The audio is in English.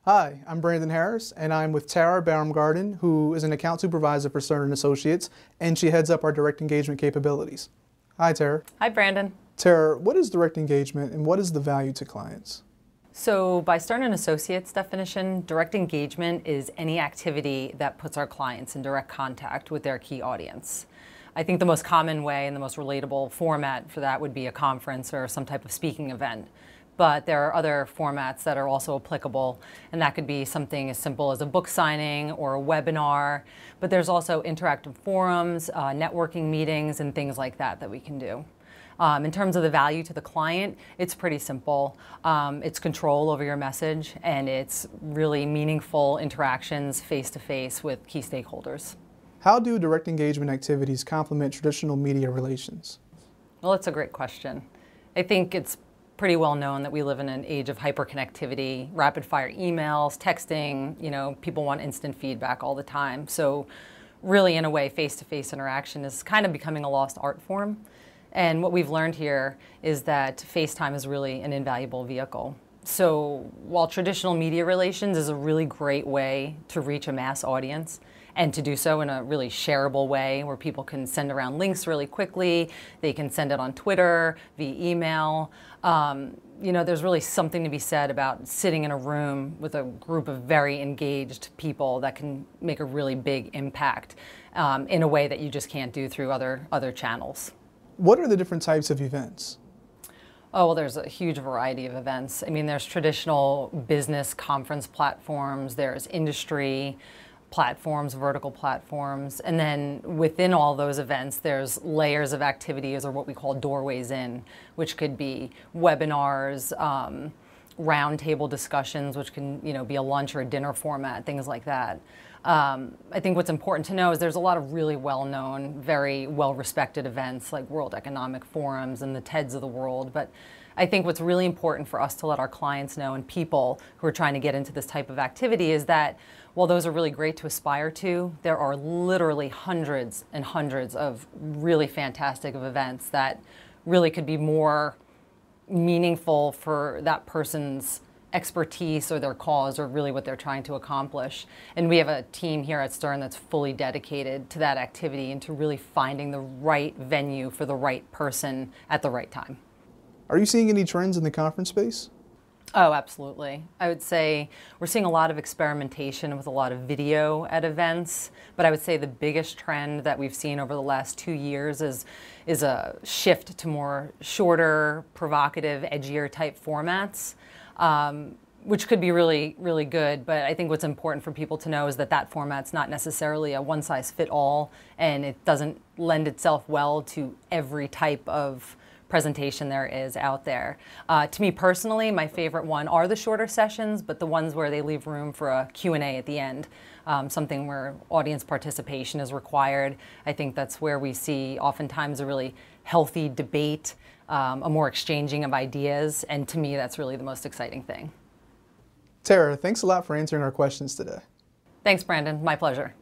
Hi, I'm Brandon Harris, and I'm with Tara Baumgarten, who is an account supervisor for Stern & Associates, and she heads up our direct engagement capabilities. Hi, Tara. Hi, Brandon. Tara, what is direct engagement, and what is the value to clients? So by Stern & Associates definition, direct engagement is any activity that puts our clients in direct contact with their key audience. I think the most common way and the most relatable format for that would be a conference or some type of speaking event. But there are other formats that are also applicable, and that could be something as simple as a book signing or a webinar. But there's also interactive forums, networking meetings, and things like that that we can do. In terms of the value to the client, it's pretty simple. It's control over your message, and it's really meaningful interactions face-to-face with key stakeholders. How do direct engagement activities complement traditional media relations? Well, that's a great question. I think it's pretty well known that we live in an age of hyperconnectivity, rapid-fire emails, texting, people want instant feedback all the time. So really, in a way, face-to-face interaction is kind of becoming a lost art form. And what we've learned here is that FaceTime is really an invaluable vehicle. So while traditional media relations is a really great way to reach a mass audience, and to do so in a really shareable way where people can send around links really quickly, they can send it on Twitter, via email. There's really something to be said about sitting in a room with a group of very engaged people that can make a really big impact in a way that you just can't do through other channels. What are the different types of events? Oh, well, there's a huge variety of events. I mean, there's traditional business conference platforms, there's industry platforms, vertical platforms, and then within all those events, there's layers of activities, or what we call doorways in, which could be webinars, roundtable discussions, which can be a lunch or a dinner format, things like that. I think what's important to know is there's a lot of really well-known, very well-respected events like World Economic Forums and the TEDs of the world, but I think what's really important for us to let our clients know and people who are trying to get into this type of activity is that while those are really great to aspire to, there are literally hundreds and hundreds of really fantastic events that really could be more meaningful for that person's expertise or their cause or really what they're trying to accomplish. And we have a team here at Stern that's fully dedicated to that activity and to really finding the right venue for the right person at the right time. Are you seeing any trends in the conference space? Oh, absolutely. I would say we're seeing a lot of experimentation with a lot of video at events, but I would say the biggest trend that we've seen over the last 2 years is a shift to more shorter, provocative, edgier type formats, which could be really, really good. But I think what's important for people to know is that that format's not necessarily a one-size-fits-all, and it doesn't lend itself well to every type of presentation there is out there. To me personally, my favorite one are the shorter sessions, but the ones where they leave room for a Q&A at the end, something where audience participation is required. I think that's where we see oftentimes a really healthy debate, a more exchanging of ideas, and to me that's really the most exciting thing. Tara, thanks a lot for answering our questions today. Thanks, Brandon. My pleasure.